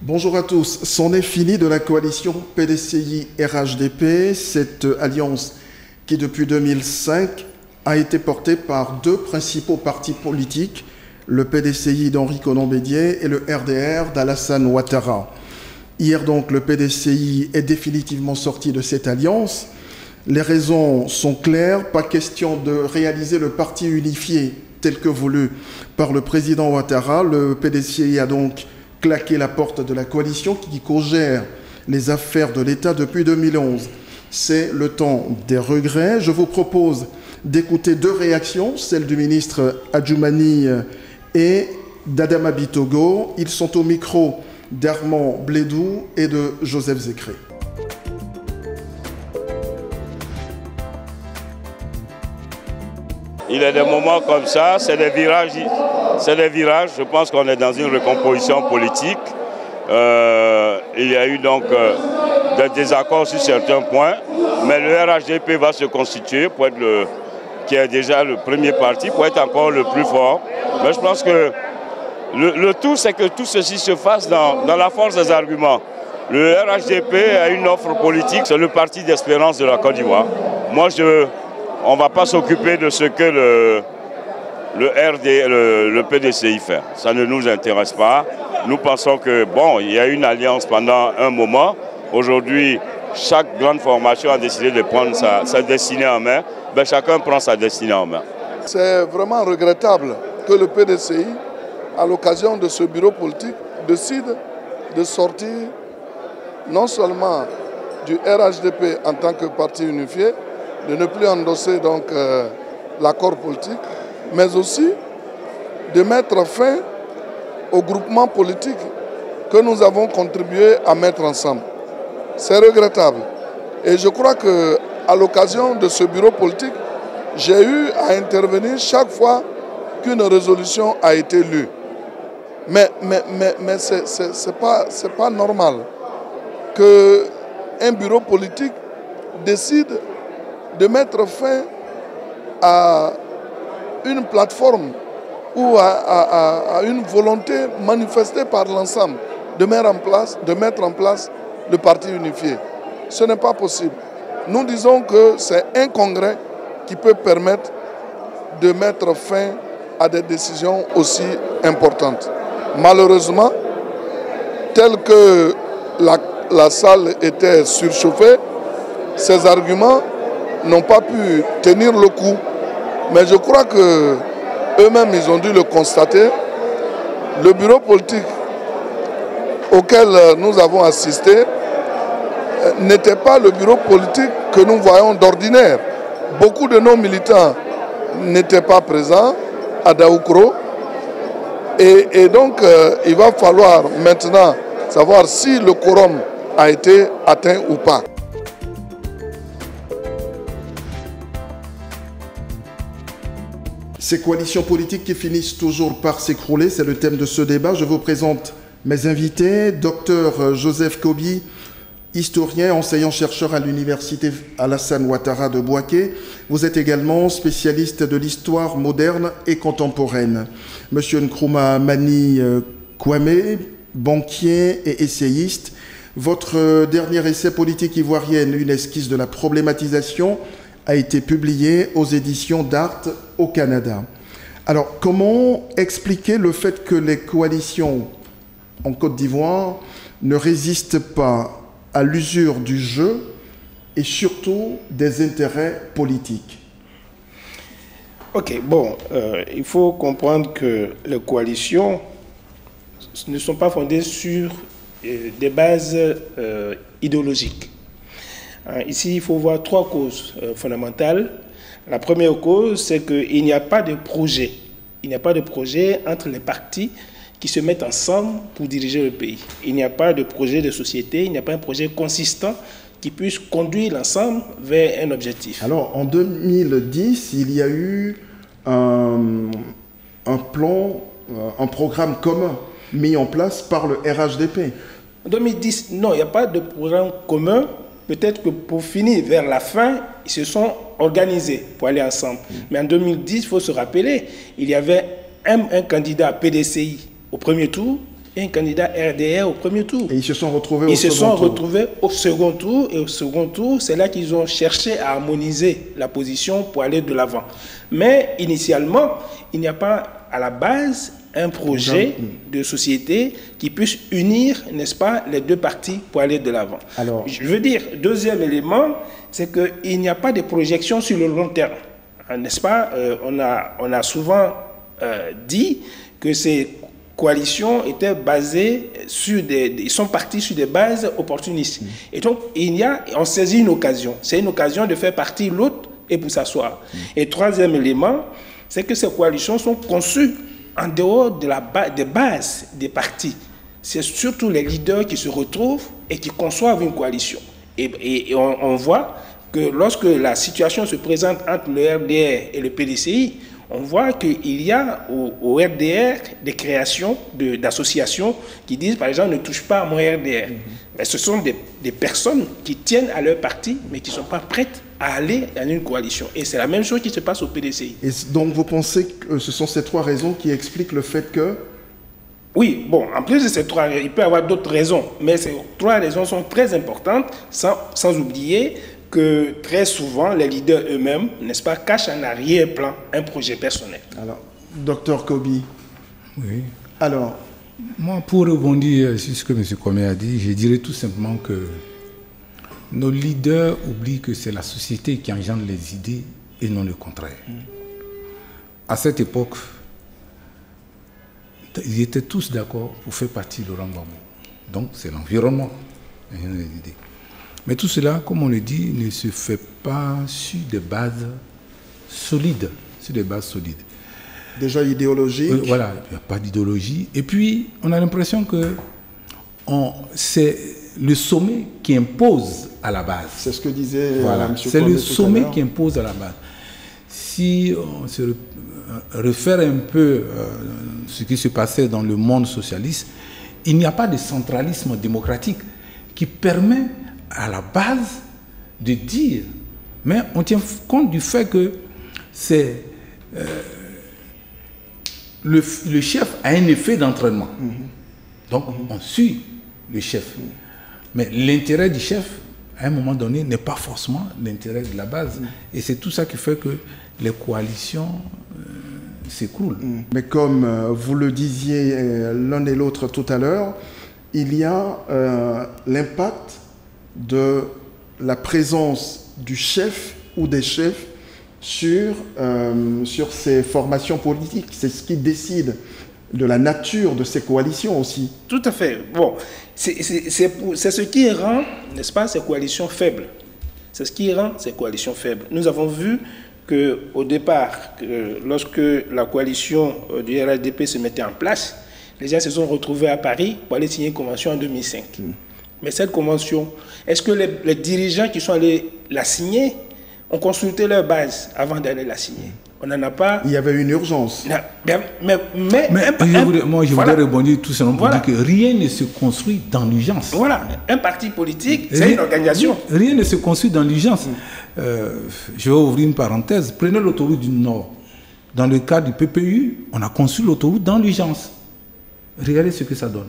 Bonjour à tous. C'en est fini de la coalition PDCI-RHDP, cette alliance qui depuis 2005 a été portée par deux principaux partis politiques, le PDCI d'Henri Konan-Bédié et le RDR d'Alassane Ouattara. Hier donc, le PDCI est définitivement sorti de cette alliance. Les raisons sont claires, pas question de réaliser le parti unifié tel que voulu par le président Ouattara. Le PDCI a donc claqué la porte de la coalition qui co-gère les affaires de l'État depuis 2011. C'est le temps des regrets. Je vous propose d'écouter deux réactions, celle du ministre Adjoumani et d'Adama Bitogo. Ils sont au micro d'Armand Blédou et de Joseph Zécré. Il y a des moments comme ça, c'est des virages. Je pense qu'on est dans une recomposition politique. Il y a eu donc des désaccords sur certains points, mais le RHDP va se constituer pour être qui est déjà le premier parti, pour être encore le plus fort. Mais je pense que le tout, c'est que tout ceci se fasse dans la force des arguments. Le RHDP a une offre politique, c'est le parti d'espérance de la Côte d'Ivoire. Moi, on ne va pas s'occuper de ce que le PDCI fait. Ça ne nous intéresse pas. Nous pensons que, bon, il y a une alliance pendant un moment. Aujourd'hui, chaque grande formation a décidé de prendre sa destinée en main. Ben, chacun prend sa destinée en main. C'est vraiment regrettable que le PDCI, à l'occasion de ce bureau politique, décide de sortir non seulement du RHDP en tant que parti unifié, de ne plus endosser donc l'accord politique, mais aussi de mettre fin au groupement politique que nous avons contribué à mettre ensemble. C'est regrettable. Et je crois qu'à l'occasion de ce bureau politique, j'ai eu à intervenir chaque fois qu'une résolution a été lue. Mais ce n'est pas normal qu'un bureau politique décide de mettre fin à une plateforme ou à une volonté manifestée par l'ensemble de mettre en place le parti unifié. Ce n'est pas possible. Nous disons que c'est un congrès qui peut permettre de mettre fin à des décisions aussi importantes. Malheureusement, tel que la salle était surchauffée, ces arguments n'ont pas pu tenir le coup. Mais je crois qu'eux-mêmes, ils ont dû le constater. Le bureau politique auquel nous avons assisté n'était pas le bureau politique que nous voyons d'ordinaire. Beaucoup de nos militants n'étaient pas présents à Daoukro. Et donc, il va falloir maintenant savoir si le quorum a été atteint ou pas. Ces coalitions politiques qui finissent toujours par s'écrouler, c'est le thème de ce débat. Je vous présente mes invités. Docteur Joseph Kobi, historien, enseignant-chercheur à l'université Alassane Ouattara de Bouaké. Vous êtes également spécialiste de l'histoire moderne et contemporaine. Monsieur Nkrumah Mani Kwame, banquier et essayiste. Votre dernier essai politique ivoirienne, une esquisse de la problématisation, a été publié aux éditions d'Art au Canada. Alors, comment expliquer le fait que les coalitions en Côte d'Ivoire ne résistent pas à l'usure du jeu et surtout des intérêts politiques? Ok, bon, il faut comprendre que les coalitions ne sont pas fondées sur des bases idéologiques. Ici, il faut voir trois causes fondamentales. La première cause, c'est qu'il n'y a pas de projet. Il n'y a pas de projet entre les partis qui se mettent ensemble pour diriger le pays. Il n'y a pas de projet de société, il n'y a pas un projet consistant qui puisse conduire l'ensemble vers un objectif. Alors, en 2010, il y a eu un programme commun mis en place par le RHDP. En 2010, non, il n'y a pas de programme commun. Peut-être que pour finir vers la fin, ils se sont organisés pour aller ensemble. Mais en 2010, il faut se rappeler, il y avait un candidat PDCI au premier tour et un candidat RDR au premier tour. Et ils se sont retrouvés Ils se sont retrouvés au second tour, et au second tour, c'est là qu'ils ont cherché à harmoniser la position pour aller de l'avant. Mais initialement, il n'y a pas à la base un projet de société qui puisse unir, n'est-ce pas, les deux partis pour aller de l'avant. Alors, je veux dire, deuxième élément, c'est qu'il n'y a pas de projection sur le long terme. N'est-ce pas? On a souvent dit que ces coalitions étaient basées sur ils sont partis sur des bases opportunistes. Et donc, on saisit une occasion. C'est une occasion de faire partir l'autre et pour s'asseoir. Et troisième élément, c'est que ces coalitions sont conçues en dehors des bases des partis. C'est surtout les leaders qui se retrouvent et qui conçoivent une coalition. Et on voit que lorsque la situation se présente entre le RDR et le PDCI, on voit qu'il y a au RDR des créations d'associations qui disent, par exemple, ne touche pas à mon RDR. Mais ce sont des personnes qui tiennent à leur parti, mais qui ne sont pas prêtes à aller dans une coalition. Et c'est la même chose qui se passe au PDCI. Et donc vous pensez que ce sont ces trois raisons qui expliquent le fait que... Oui, bon, en plus de ces trois, il peut y avoir d'autres raisons, mais ces trois raisons sont très importantes, sans oublier que très souvent, les leaders eux-mêmes, n'est-ce pas, cachent en arrière-plan un projet personnel. Alors, Dr Kobi. Oui. Alors, moi, pour rebondir sur ce que M. Comé a dit, je dirais tout simplement que nos leaders oublient que c'est la société qui engendre les idées et non le contraire. À cette époque, ils étaient tous d'accord pour faire partie de Laurent Gbagbo. Donc, c'est l'environnement. Les idées. Mais tout cela, comme on le dit, ne se fait pas sur des bases solides. Déjà idéologique. Voilà, il n'y a pas d'idéologie. Et puis, on a l'impression que c'est le sommet qui impose à la base. C'est ce que disait M. C'est le sommet qui impose à la base. Si on se réfère un peu à ce qui se passait dans le monde socialiste, il n'y a pas de centralisme démocratique qui permet à la base de dire, mais on tient compte du fait que c'est le chef a un effet d'entraînement. Donc on suit le chef. Mais l'intérêt du chef, à un moment donné, n'est pas forcément l'intérêt de la base. Et c'est tout ça qui fait que les coalitions s'écroulent. Mais comme vous le disiez l'un et l'autre tout à l'heure, il y a l'impact de la présence du chef ou des chefs sur ces formations politiques. C'est ce qui décide de la nature de ces coalitions aussi. Tout à fait. Bon, c'est ce qui rend, n'est-ce pas, ces coalitions faibles. C'est ce qui rend ces coalitions faibles. Nous avons vu qu'au départ, lorsque la coalition du RHDP se mettait en place, les gens se sont retrouvés à Paris pour aller signer une convention en 2005. Mais cette convention, est-ce que les dirigeants qui sont allés la signer ont consulté leur base avant d'aller la signer? On n'en a pas. Il y avait une urgence. Moi, je voudrais rebondir tout simplement pour dire que rien ne se construit dans l'urgence. Voilà, un parti politique, c'est une organisation. Rien ne se construit dans l'urgence. Je vais ouvrir une parenthèse. Prenez l'autoroute du Nord. Dans le cas du PPU, on a conçu l'autoroute dans l'urgence. Regardez ce que ça donne.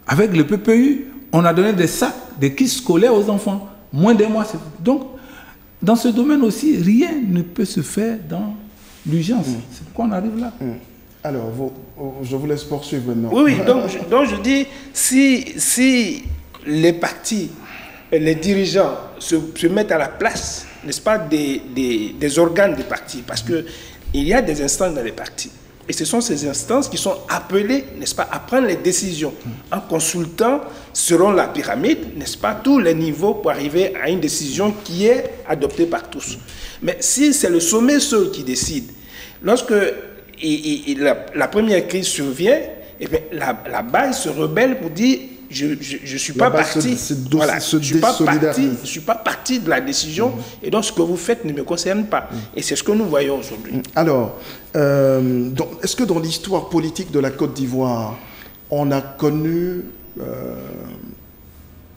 Avec le PPU, on a donné des sacs, des kits scolaires aux enfants. Moins d'un mois. Donc, dans ce domaine aussi, rien ne peut se faire dans l'urgence. C'est pourquoi on arrive là. Alors, je vous laisse poursuivre maintenant. Oui, donc je dis, si les partis, les dirigeants se mettent à la place, n'est-ce pas, des organes des partis, parce qu'il y a des instances dans les partis. Et ce sont ces instances qui sont appelées, n'est-ce pas, à prendre les décisions en consultant, selon la pyramide, n'est-ce pas, tous les niveaux pour arriver à une décision qui est adoptée par tous. Mais si c'est le sommet seul qui décide, lorsque la première crise survient, eh bien, la base se rebelle pour dire je ne suis pas partie. Je ne suis pas partie de la décision et donc ce que vous faites ne me concerne pas. Et c'est ce que nous voyons aujourd'hui. Alors, est-ce que dans l'histoire politique de la Côte d'Ivoire, on a connu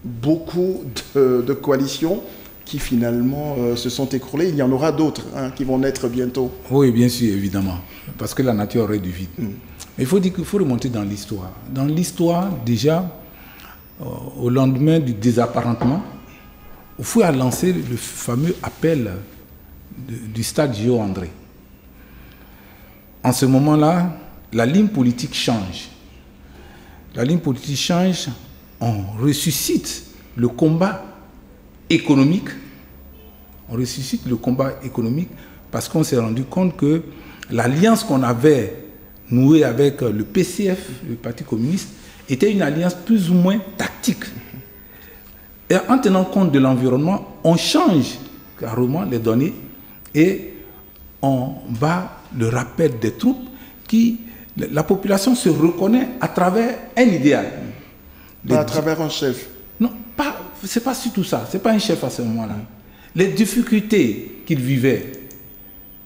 beaucoup de coalitions qui finalement se sont écroulées? Il y en aura d'autres qui vont naître bientôt. Oui, bien sûr, évidemment. Parce que la nature aurait du vide. Il faut dire qu'il faut remonter dans l'histoire. Dans l'histoire, déjà, au lendemain du désapparentement, Oufoué a lancé le fameux appel du stade Géo André. En ce moment-là, la ligne politique change. La ligne politique change, on ressuscite le combat économique. On ressuscite le combat économique parce qu'on s'est rendu compte que l'alliance qu'on avait nouée avec le PCF, le Parti communiste, était une alliance plus ou moins tactique. Et en tenant compte de l'environnement, on change carrément les données et on bat le rappel des troupes qui, la population se reconnaît à travers un idéal. Pas à travers un chef. Non, c'est pas surtout ça. C'est pas un chef à ce moment-là. Les difficultés qu'il vivait,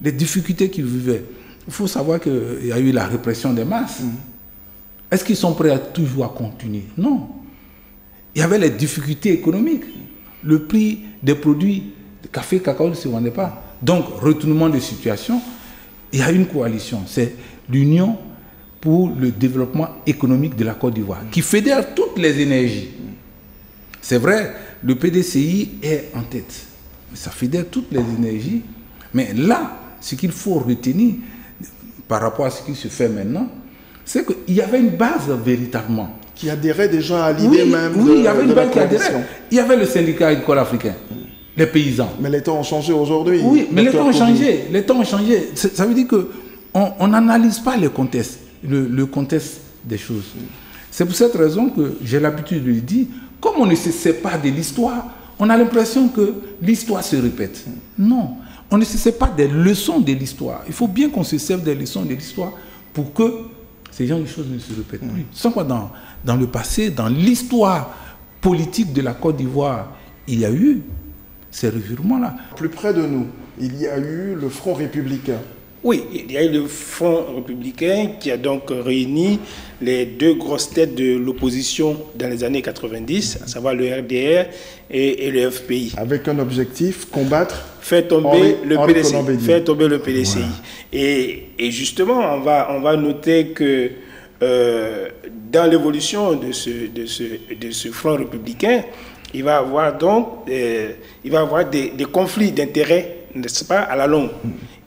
il faut savoir qu'il y a eu la répression des masses. Est-ce qu'ils sont prêts à toujours à continuer? Non. Il y avait les difficultés économiques. Le prix des produits de café, cacao ne se vendait pas. Donc, retournement de situation, il y a une coalition. C'est l'Union pour le développement économique de la Côte d'Ivoire, qui fédère toutes les énergies. C'est vrai, le PDCI est en tête. Ça fédère toutes les énergies. Mais là, ce qu'il faut retenir par rapport à ce qui se fait maintenant, c'est qu'il y avait une base véritablement. Qui adhérait déjà à l'idée même de, il y avait une base qui coalition. adhérait. Il y avait le syndicat agricole africain, les paysans. Mais les temps ont changé aujourd'hui. Oui, mais les temps ont changé. Les temps ont changé. Ça veut dire qu'on n'analyse pas le contexte des choses. C'est pour cette raison que j'ai l'habitude de le dire, comme on ne se sépare de l'histoire, on a l'impression que l'histoire se répète. Non, on ne se sépare des leçons de l'histoire. Il faut bien qu'on se serve des leçons de l'histoire pour que ces genres de choses ne se répètent plus. Sans quoi dans le passé, dans l'histoire politique de la Côte d'Ivoire, il y a eu ces revirements-là. Plus près de nous, il y a eu le Front républicain. Oui, il y a eu le Front républicain qui a donc réuni les deux grosses têtes de l'opposition dans les années 90, à savoir le RDR et le FPI. Avec un objectif, combattre faire tomber le PDCI. Faire tomber le PDCI. Voilà. Et justement, on va noter que dans l'évolution de ce Front républicain, il va avoir donc des conflits d'intérêts, n'est-ce pas, à la longue.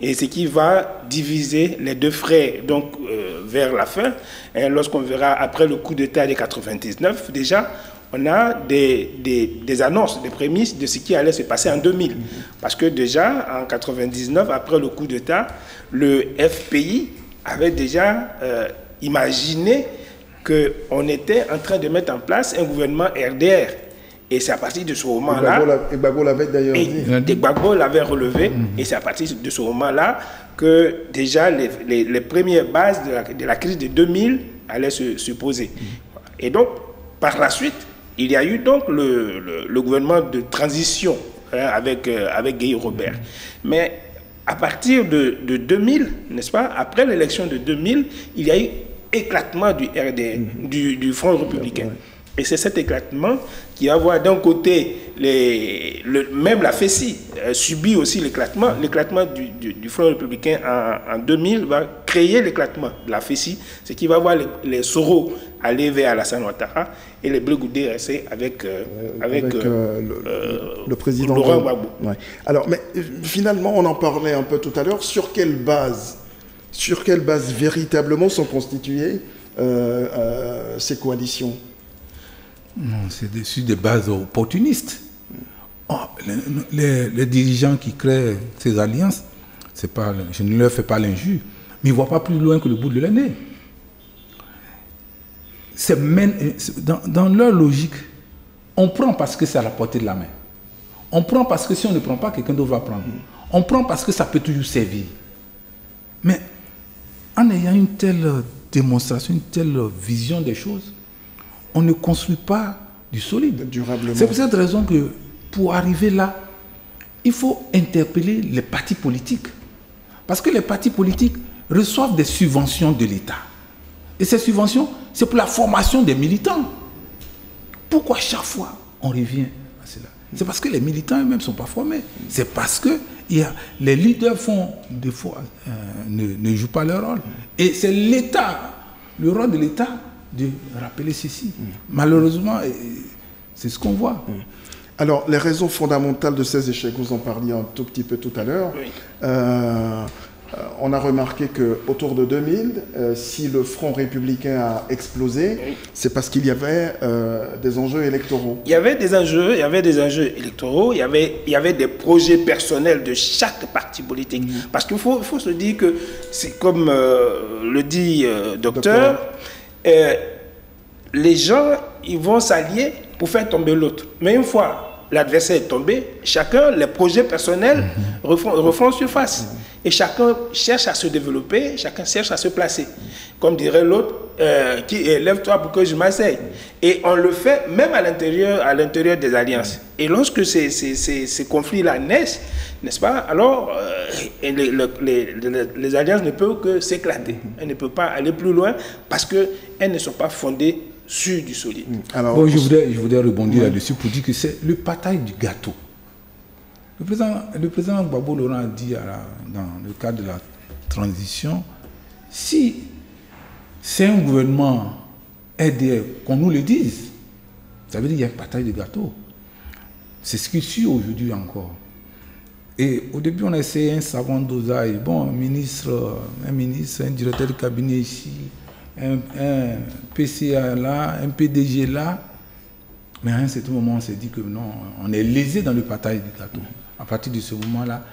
Et ce qui va diviser les deux frères donc, vers la fin. Et lorsqu'on verra après le coup d'État de 99, déjà, on a des annonces, des prémices de ce qui allait se passer en 2000. Parce que déjà, en 99, après le coup d'État, le FPI avait déjà imaginé qu'on était en train de mettre en place un gouvernement RDR. Et c'est à partir de ce moment-là... Gbagbo l'avait d'ailleurs dit. Gbagbo l'avait relevé. Et c'est à partir de ce moment-là que déjà les premières bases de la crise de 2000 allaient se poser. Et donc, par la suite, il y a eu donc le gouvernement de transition avec Guy Robert. Mais à partir de 2000, n'est-ce pas, après l'élection de 2000, il y a eu éclatement du RDR, du Front républicain. Et c'est cet éclatement qui va voir d'un côté, même la FECI subit aussi l'éclatement. L'éclatement du Front républicain en 2000 va créer l'éclatement de la FECI, ce qui va voir les Soro aller vers Alassane Ouattara et les Blegoudé rester avec le président Laurent Gbagbo. Ouais. Alors, mais finalement, on en parlait un peu tout à l'heure, sur quelle base véritablement sont constituées ces coalitions? Non, c'est sur des bases opportunistes. Oh, les dirigeants qui créent ces alliances, je ne leur fais pas l'injure, mais ils ne voient pas plus loin que le bout de leur nez. Dans leur logique, on prend parce que c'est à la portée de la main. On prend parce que si on ne prend pas, quelqu'un d'autre va prendre. On prend parce que ça peut toujours servir. Mais en ayant une telle démonstration, une telle vision des choses, on ne construit pas du solide. Durablement. C'est pour cette raison que pour arriver là, il faut interpeller les partis politiques. Parce que les partis politiques reçoivent des subventions de l'État. Et ces subventions, c'est pour la formation des militants. Pourquoi chaque fois on revient à cela? C'est parce que les militants eux-mêmes ne sont pas formés. C'est parce que les leaders font des fois, ne jouent pas leur rôle. Et c'est l'État le rôle de l'État de rappeler ceci. Malheureusement, c'est ce qu'on voit. Alors, les raisons fondamentales de ces échecs, vous en parliez un tout petit peu tout à l'heure. Oui. On a remarqué qu'autour de 2000, si le Front républicain a explosé, Oui. c'est parce qu'il y avait des enjeux électoraux. Il y avait des enjeux électoraux, il y avait des projets personnels de chaque parti politique. Parce qu'il faut se dire que c'est comme le dit docteur, les gens, ils vont s'allier pour faire tomber l'autre. Mais une fois l'adversaire est tombé, chacun, les projets personnels refont surface. Et chacun cherche à se développer, chacun cherche à se placer. Comme dirait l'autre, lève-toi pour que je m'asseye. Et on le fait même à l'intérieur des alliances. Et lorsque ces conflits-là naissent, n'est-ce pas, alors les alliances ne peuvent que s'éclater. Elles ne peuvent pas aller plus loin parce qu'elles ne sont pas fondées sur du solide. Alors, bon, je voudrais rebondir là-dessus pour dire que c'est le partage du gâteau. Le président Gbagbo Laurent a dit dans le cadre de la transition, si c'est un gouvernement RDR, qu'on nous le dise, ça veut dire qu'il y a un partage de gâteau. C'est ce qui suit aujourd'hui encore. Et au début, on a essayé un savant dosage. Bon, un ministre, un directeur de cabinet ici, un PCA là, un PDG là. Mais à un certain moment, on s'est dit que non, on est lésé dans le partage du gâteau. À partir de ce moment-là,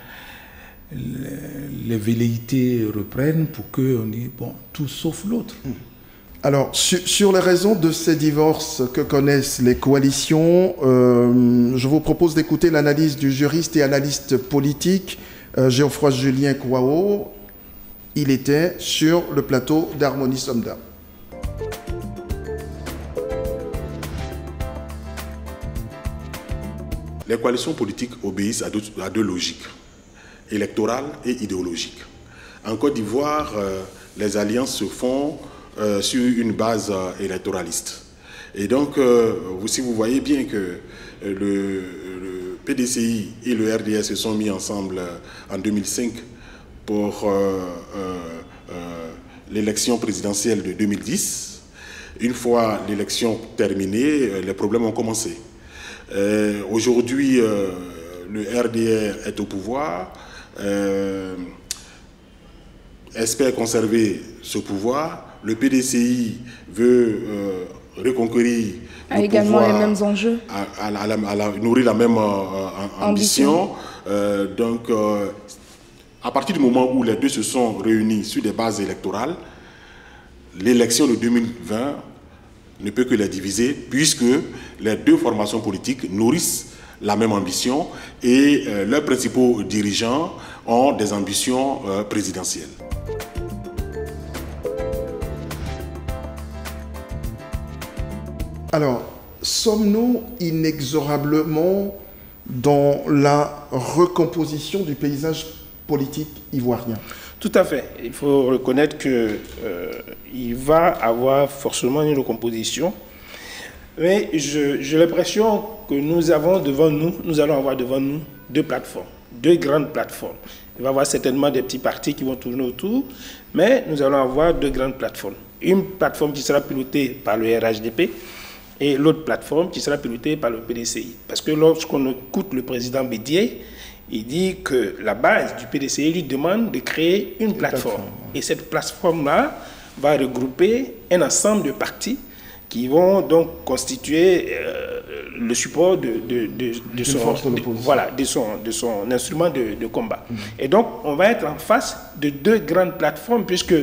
les velléités reprennent pour qu'on dise, bon, tout sauf l'autre. Alors, sur les raisons de ces divorces que connaissent les coalitions, je vous propose d'écouter l'analyse du juriste et analyste politique Geoffroy Julien Kouao. Il était sur le plateau d'Harmonie Somda. Les coalitions politiques obéissent à deux logiques, électorale et idéologique. En Côte d'Ivoire, les alliances se font sur une base électoraliste. Et donc, si vous voyez bien que le PDCI et le RDS se sont mis ensemble en 2005 pour l'élection présidentielle de 2010, une fois l'élection terminée, les problèmes ont commencé. Aujourd'hui, le RDR est au pouvoir, espère conserver ce pouvoir. Le PDCI veut reconquérir a également les mêmes enjeux, nourrir la même ambition. Donc, à partir du moment où les deux se sont réunis sur des bases électorales, l'élection de 2020 ne peut que les diviser, puisque les deux formations politiques nourrissent la même ambition et leurs principaux dirigeants ont des ambitions présidentielles. Alors, sommes-nous inexorablement dans la recomposition du paysage politique ivoirien? Tout à fait. Il faut reconnaître qu'il va avoir forcément une recomposition. Mais j'ai l'impression que nous allons avoir devant nous deux plateformes, deux grandes plateformes. Il va y avoir certainement des petits partis qui vont tourner autour, mais nous allons avoir deux grandes plateformes. Une plateforme qui sera pilotée par le RHDP et l'autre plateforme qui sera pilotée par le PDCI. Parce que lorsqu'on écoute le président Bédié, il dit que la base du PDCI lui demande de créer une plateforme. Et cette plateforme-là va regrouper un ensemble de partis qui vont donc constituer le support de son instrument de combat. Et donc, on va être en face de deux grandes plateformes, puisque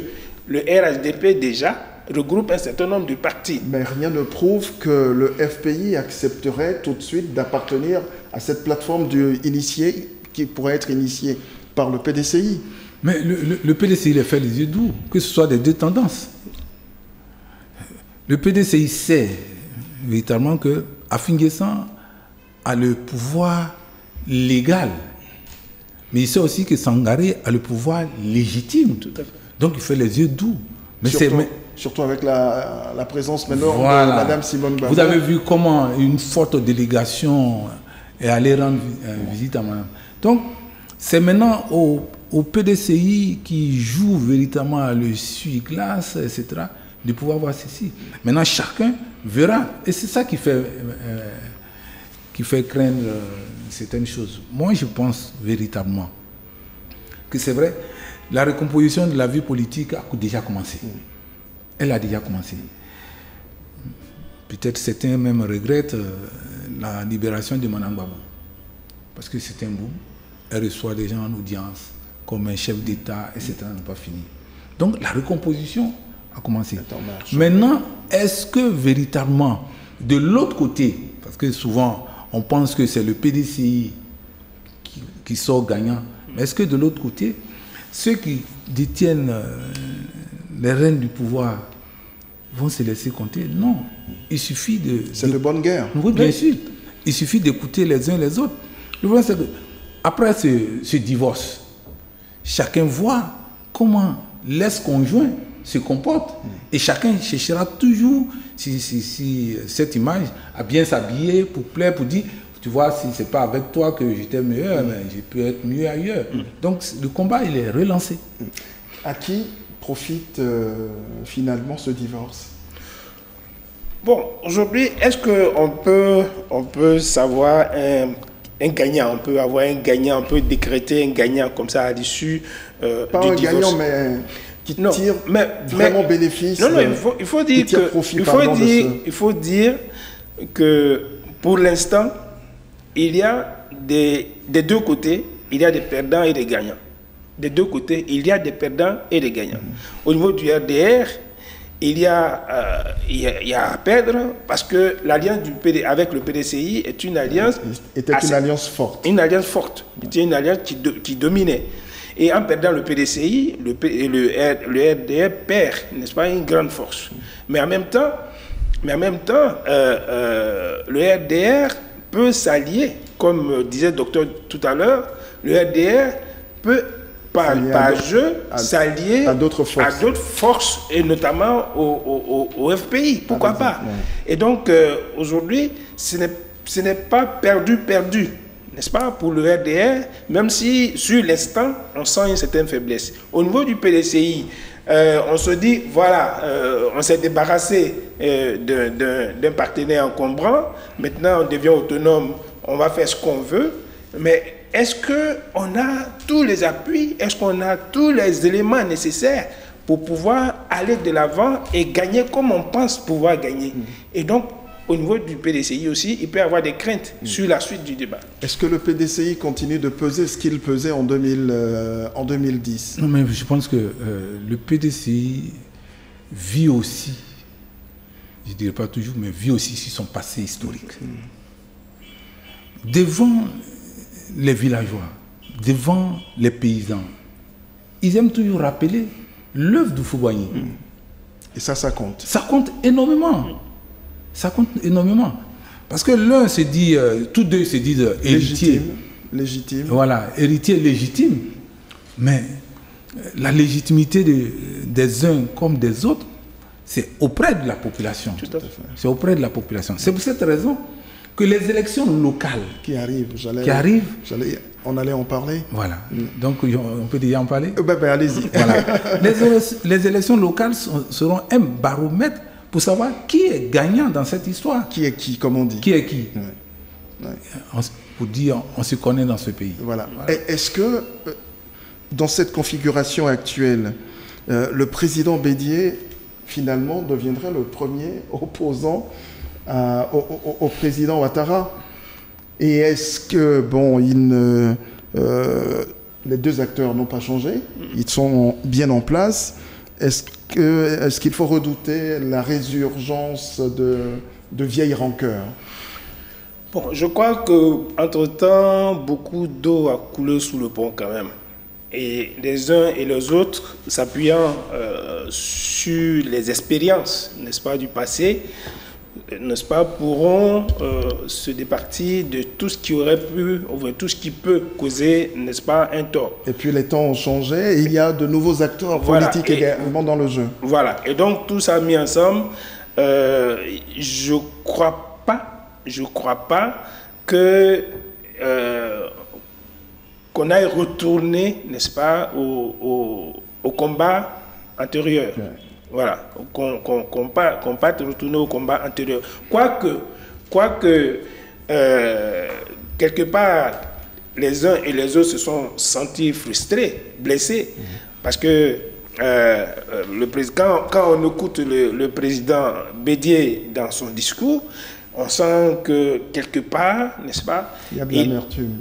le RHDP déjà regroupe un certain nombre de partis. Mais rien ne prouve que le FPI accepterait tout de suite d'appartenir à cette plateforme qui pourrait être initiée par le PDCI. Mais le PDCI il fait les yeux doux, que ce soit des deux tendances. Le PDCI sait véritablement que Afin-N'Guessan a le pouvoir légal, mais il sait aussi que Sangaré a le pouvoir légitime. Tout à fait. Donc il fait les yeux doux. Mais surtout avec la présence maintenant de Mme Simone Baba. Vous avez vu comment une forte délégation est allée rendre visite à Mme. Donc c'est maintenant au PDCI qui joue véritablement le suie-glace, etc., de pouvoir voir ceci. Maintenant, chacun verra. Et c'est ça qui fait craindre certaines choses. Moi, je pense véritablement que c'est vrai, la recomposition de la vie politique a déjà commencé. Elle a déjà commencé. Peut-être certains même regrettent la libération de Mme Gbagbo. Parce que c'est un boom. Elle reçoit des gens en audience, comme un chef d'État, etc. n'a pas fini. Donc la recomposition a commencé. Maintenant, est-ce que véritablement, de l'autre côté, parce que souvent on pense que c'est le PDCI qui sort gagnant, mais est-ce que de l'autre côté, ceux qui détiennent les rênes du pouvoir vont se laisser compter? Non. Il suffit de... C'est de bonne guerre. Oui, bien sûr. Il suffit d'écouter les uns les autres. Le problème, c'est que après ce divorce, chacun voit comment l'ex-conjoint se comporte. Et chacun cherchera toujours, si cette image, à bien s'habiller pour plaire, pour dire, tu vois, si ce n'est pas avec toi que j'étais meilleur, mais je peux être mieux ailleurs. Donc le combat, il est relancé. À qui profite finalement ce divorce? Bon, aujourd'hui, est-ce qu'on peut savoir un gagnant? On peut avoir un gagnant, on peut décréter un gagnant comme ça à l'issue du divorce. Pas un gagnant, mais qui tire vraiment bénéfice. Non, il faut dire que pour l'instant, il y a des deux côtés, il y a des perdants et des gagnants. Des deux côtés, il y a des perdants et des gagnants. Au niveau du RDR, il y a à perdre parce que l'alliance avec le PDCI est une alliance... une alliance forte. Une alliance forte. C'était une alliance qui dominait. Et en perdant le PDCI, le RDR perd, n'est-ce pas, une grande force. Mais en même temps, le RDR peut s'allier, comme disait le docteur tout à l'heure, le RDR peut par jeu s'allier à d'autres forces et notamment au FPI, pourquoi pas. Et donc aujourd'hui, ce n'est pas perdu, n'est-ce pas, pour le RDR, même si sur l'instant, on sent une certaine faiblesse. Au niveau du PDCI, on se dit, voilà, on s'est débarrassé d'un partenaire encombrant, maintenant on devient autonome, on va faire ce qu'on veut, mais est-ce qu'on a tous les appuis, est-ce qu'on a tous les éléments nécessaires pour pouvoir aller de l'avant et gagner comme on pense pouvoir gagner? Et donc, au niveau du PDCI aussi, il peut y avoir des craintes sur la suite du débat. Est-ce que le PDCI continue de peser ce qu'il pesait en 2010? Non, mais je pense que le PDCI vit aussi, je ne dirais pas toujours, mais vit aussi sur son passé historique. Devant les villageois, devant les paysans, ils aiment toujours rappeler l'œuvre du Houphouët-Boigny. Et ça compte. Ça compte énormément. Ça compte énormément. Parce que l'un se dit, tous deux se disent héritiers. Légitime. Voilà, héritier légitime. Mais la légitimité des uns comme des autres, c'est auprès de la population. Tout à fait. C'est auprès de la population. C'est pour cette raison que les élections locales qui arrivent, on allait en parler. Voilà. Donc on peut déjà en parler. Allez-y. Voilà. Les élections locales seront un baromètre pour savoir qui est gagnant dans cette histoire. Qui est qui, comme on dit. Qui est qui. Pour dire, on se connaît dans ce pays. Voilà. Est-ce que dans cette configuration actuelle, le président Bédié finalement deviendrait le premier opposant au président Ouattara? Et est-ce que, les deux acteurs n'ont pas changé, ils sont bien en place. Est-ce qu'il faut redouter la résurgence de vieilles rancœurs? Bon, je crois qu'entre-temps, beaucoup d'eau a coulé sous le pont quand même. Et les uns et les autres, s'appuyant sur les expériences, n'est-ce pas, du passé, n'est-ce pas, pourront se départir de tout ce qui aurait pu, ou tout ce qui peut causer, n'est-ce pas, un tort. Et puis les temps ont changé et il y a de nouveaux acteurs politiques également dans le jeu. Voilà. Et donc tout ça mis ensemble, je crois pas que qu'on aille retourner, n'est-ce pas, au combat antérieur. Voilà, qu'on parte retourner au combat antérieur. Quoique quelque part, les uns et les autres se sont sentis frustrés, blessés, parce que quand on écoute le président Bédié dans son discours, on sent que quelque part, n'est-ce pas, il y a de l'amertume.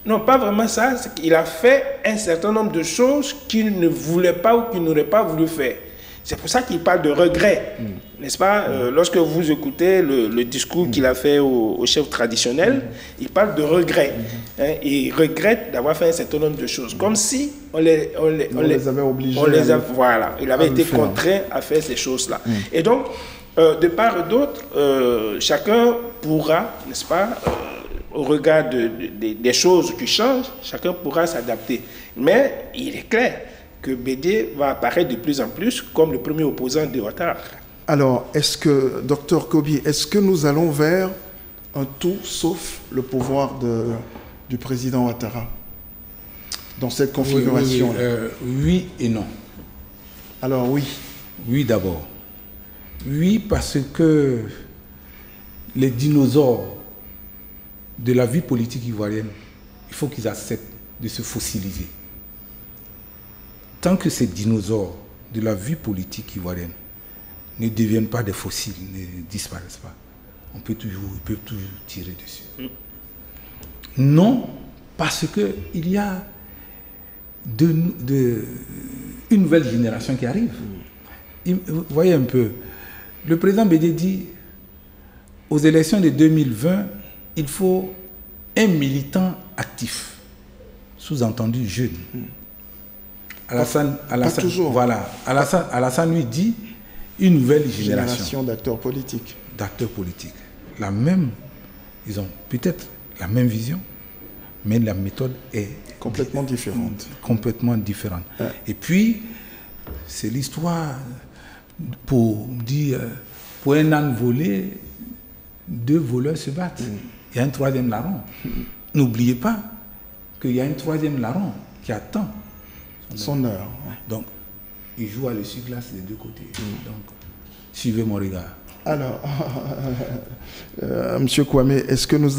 Non, pas vraiment ça, c'est qu'il a fait un certain nombre de choses qu'il ne voulait pas ou qu'il n'aurait pas voulu faire. C'est pour ça qu'il parle de regret, n'est-ce pas? Lorsque vous écoutez le discours qu'il a fait au chef traditionnel, il parle de regret. Hein, il regrette d'avoir fait un certain nombre de choses, comme si on les avait obligés. Voilà, il avait été contraint à faire ces choses-là. Et donc, de part et d'autre, chacun pourra, n'est-ce pas, au regard des choses qui changent, chacun pourra s'adapter. Mais il est clair que Bédié va apparaître de plus en plus comme le premier opposant de Ouattara. Alors, Dr Kobi, est-ce que nous allons vers un tout sauf le pouvoir du président Ouattara dans cette configuration? Oui et non. Alors oui. Oui d'abord. Oui parce que les dinosaures de la vie politique ivoirienne, il faut qu'ils acceptent de se fossiliser. Tant que ces dinosaures de la vie politique ivoirienne ne deviennent pas des fossiles, ne disparaissent pas, ils peuvent toujours tirer dessus. Non, parce qu'il y a une nouvelle génération qui arrive. Vous voyez un peu, le président Bédié dit, aux élections de 2020, il faut un militant actif, sous-entendu jeune. Alassane, voilà, Alassane lui dit une nouvelle génération d'acteurs politiques. La même, ils ont peut-être la même vision, mais la méthode est complètement différente. Ouais. Et puis, c'est l'histoire pour dire, pour un âne volé, deux voleurs se battent. Il y a un troisième larron. N'oubliez pas qu'il y a un troisième larron qui attend son heure. Donc, il joue à l'essuie-glace des deux côtés. Donc, suivez mon regard. Alors, Monsieur Kwame, est-ce que nous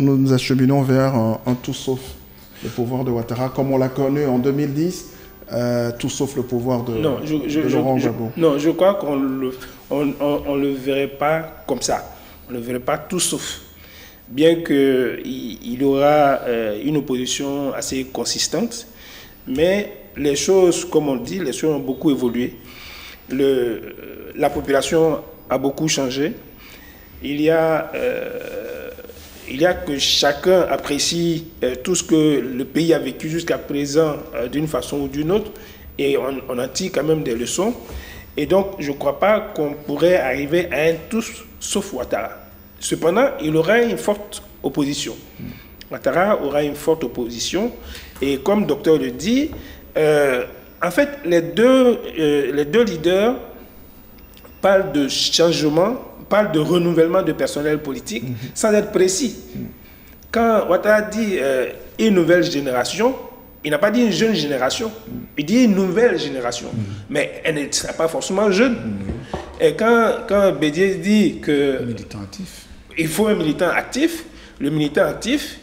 nous acheminons vers un tout sauf le pouvoir de Ouattara, comme on l'a connu en 2010, tout sauf le pouvoir de Laurent Gbagbo? Non, je crois qu'on le verrait pas comme ça. On ne le verrait pas tout sauf. Bien qu'il aura une opposition assez consistante, mais les choses, comme on dit, les choses ont beaucoup évolué. La population a beaucoup changé. Il y a que chacun apprécie tout ce que le pays a vécu jusqu'à présent d'une façon ou d'une autre, et on en tire quand même des leçons. Et donc, je ne crois pas qu'on pourrait arriver à un tous sauf Ouattara. Cependant, il aura une forte opposition. Ouattara aura une forte opposition. Et comme le docteur le dit, en fait, les deux leaders parlent de changement, parlent de renouvellement de personnel politique, sans être précis. Quand Ouattara dit une nouvelle génération, il n'a pas dit une jeune génération, il dit une nouvelle génération. Mais elle ne sera pas forcément jeune. Et quand Bédié dit que il faut un militant actif, le militant actif,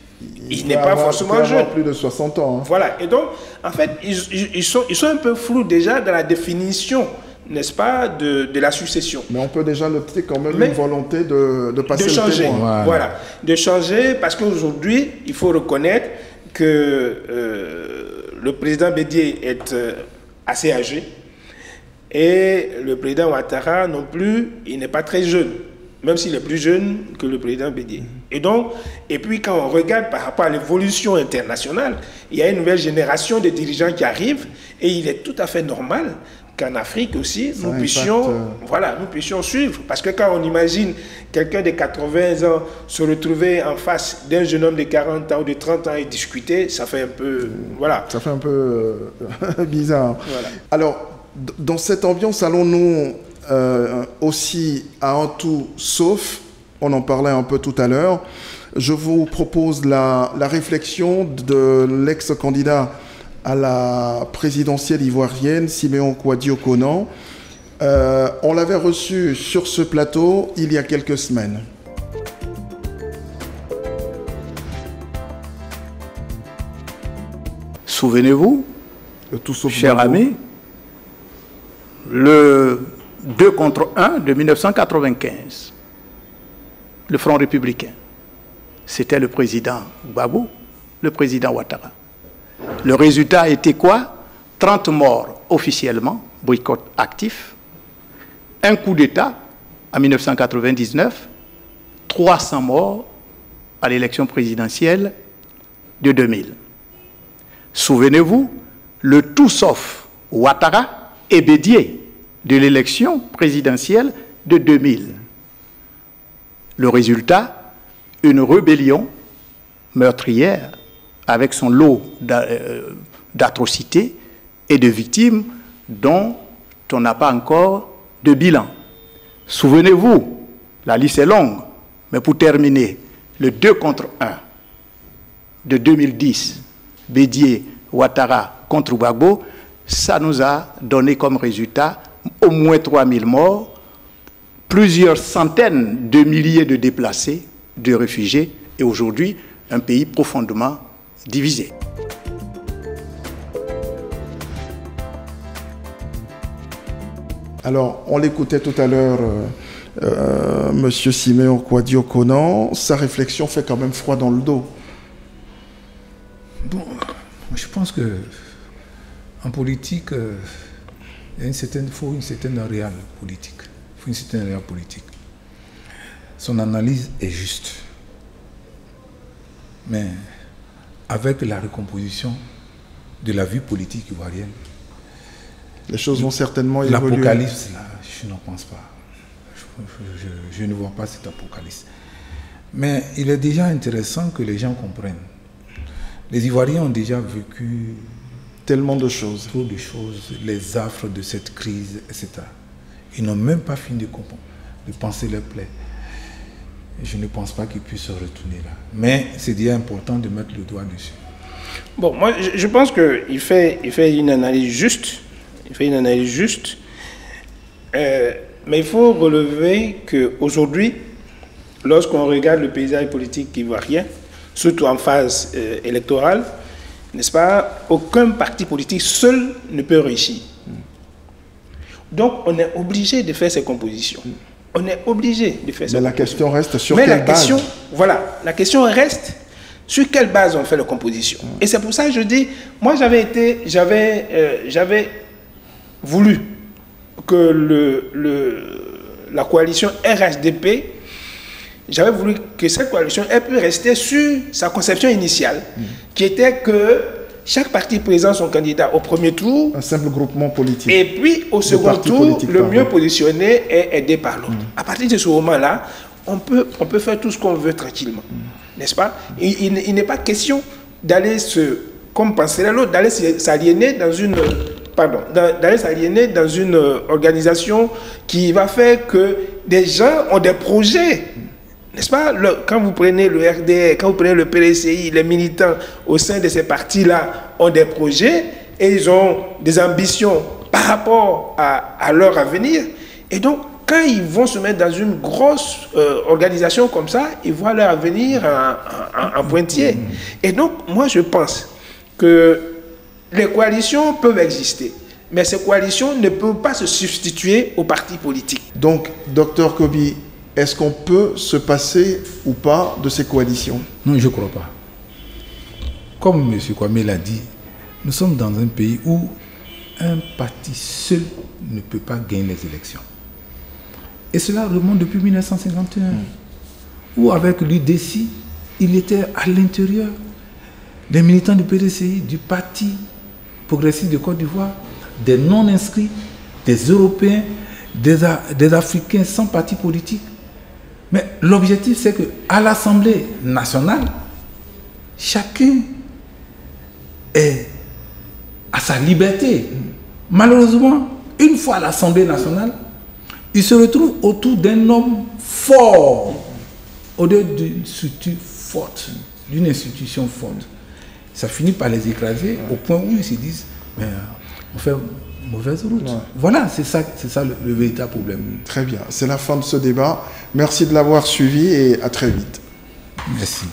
il n'est pas forcément jeune. Plus de 60 ans. Hein. Voilà. Et donc, en fait, ils sont un peu flous déjà dans la définition, n'est-ce pas, de la succession. Mais on peut déjà noter quand même une volonté de passer de changer, le témoin. Voilà. De changer, parce qu'aujourd'hui, il faut reconnaître que le président Bédié est assez âgé et le président Ouattara non plus, il n'est pas très jeune, même s'il est plus jeune que le président Bédié. Et puis quand on regarde par rapport à l'évolution internationale, il y a une nouvelle génération de dirigeants qui arrivent et il est tout à fait normal qu'en Afrique aussi, nous puissions suivre. Parce que quand on imagine quelqu'un de 80 ans se retrouver en face d'un jeune homme de 40 ans ou de 30 ans et discuter, ça fait un peu... Voilà. Ça fait un peu bizarre. Voilà. Alors, dans cette ambiance, allons-nous aussi à un tout sauf, on en parlait un peu tout à l'heure, je vous propose la réflexion de l'ex-candidat à la présidentielle ivoirienne, Siméon Kouadio Konan, On l'avait reçu sur ce plateau il y a quelques semaines. Souvenez-vous, chers amis, le 2 contre 1 de 1995, le Front républicain, c'était le président Gbagbo, le président Ouattara. Le résultat a été quoi? 30 morts officiellement, boycott actif, un coup d'État en 1999, 300 morts à l'élection présidentielle de 2000. Souvenez-vous, le tout sauf Ouattara est Bédié de l'élection présidentielle de 2000. Le résultat, une rébellion meurtrière avec son lot d'atrocités et de victimes dont on n'a pas encore de bilan. Souvenez-vous, la liste est longue, mais pour terminer, le 2 contre 1 de 2010, Bédié, Ouattara contre Gbagbo, ça nous a donné comme résultat au moins 3000 morts, plusieurs centaines de milliers de déplacés, de réfugiés, et aujourd'hui, un pays profondément divisé. Alors, on l'écoutait tout à l'heure, M. Siméon Kouadio Konan, sa réflexion fait quand même froid dans le dos. Bon, je pense que en politique, il faut une certaine réelle politique. Il faut une certaine réelle politique. Son analyse est juste. Mais avec la recomposition de la vie politique ivoirienne, les choses vont certainement évoluer. L'apocalypse, là, je n'en pense pas. Je ne vois pas cet apocalypse. Mais il est déjà intéressant que les gens comprennent. Les Ivoiriens ont déjà vécu tellement de choses. Trop de choses, les affres de cette crise, etc. Ils n'ont même pas fini de penser leur plaie. Je ne pense pas qu'ils puissent se retourner là. Mais c'est déjà important de mettre le doigt dessus. Bon, moi, je pense qu'il fait une analyse juste. Il fait une analyse juste. Mais il faut relever qu'aujourd'hui, lorsqu'on regarde le paysage politique ivoirien, surtout en phase électorale, n'est-ce pas, aucun parti politique seul ne peut réussir. Donc, on est obligé de faire ces compositions. On est obligé de faire ces compositions. Mais la question reste sur quelle base? Voilà, la question reste sur quelle base on fait la composition. Et c'est pour ça que je dis, moi j'avais voulu que la coalition RHDP, j'avais voulu que cette coalition ait pu rester sur sa conception initiale, qui était que chaque parti présente son candidat au premier tour. Un simple groupement politique. Et puis au second tour, le mieux positionné est aidé par l'autre. À partir de ce moment-là, on peut faire tout ce qu'on veut tranquillement. N'est-ce pas? Il n'est pas question d'aller comme pensait l'autre, d'aller s'aliéner dans une... d'aller s'aliéner dans une organisation qui va faire que des gens ont des projets. N'est-ce pas? Quand vous prenez le RDR, quand vous prenez le PDCI, les militants au sein de ces partis-là ont des projets et ils ont des ambitions par rapport à leur avenir. Et donc, quand ils vont se mettre dans une grosse organisation comme ça, ils voient leur avenir en pointillé. Et donc, moi, je pense que les coalitions peuvent exister, mais ces coalitions ne peuvent pas se substituer aux partis politiques. Donc, Dr Kobi, est-ce qu'on peut se passer ou pas de ces coalitions? Non, je ne crois pas. Comme M. Kwame l'a dit, nous sommes dans un pays où un parti seul ne peut pas gagner les élections. Et cela remonte depuis 1951, où avec l'UDC, il était à l'intérieur des militants du PDCI, du Parti progressiste de Côte d'Ivoire, des non-inscrits, des Européens, des Africains sans parti politique. Mais l'objectif, c'est qu'à l'Assemblée nationale, chacun est à sa liberté. Malheureusement, une fois à l'Assemblée nationale, il se retrouve autour d'un homme fort, au-delà d'une structure forte, d'une institution forte. Ça finit par les écraser au point où ils se disent, mais en fait, mauvaise route. Voilà, c'est ça le véritable problème. Très bien, c'est la fin de ce débat. Merci de l'avoir suivi et à très vite. Merci.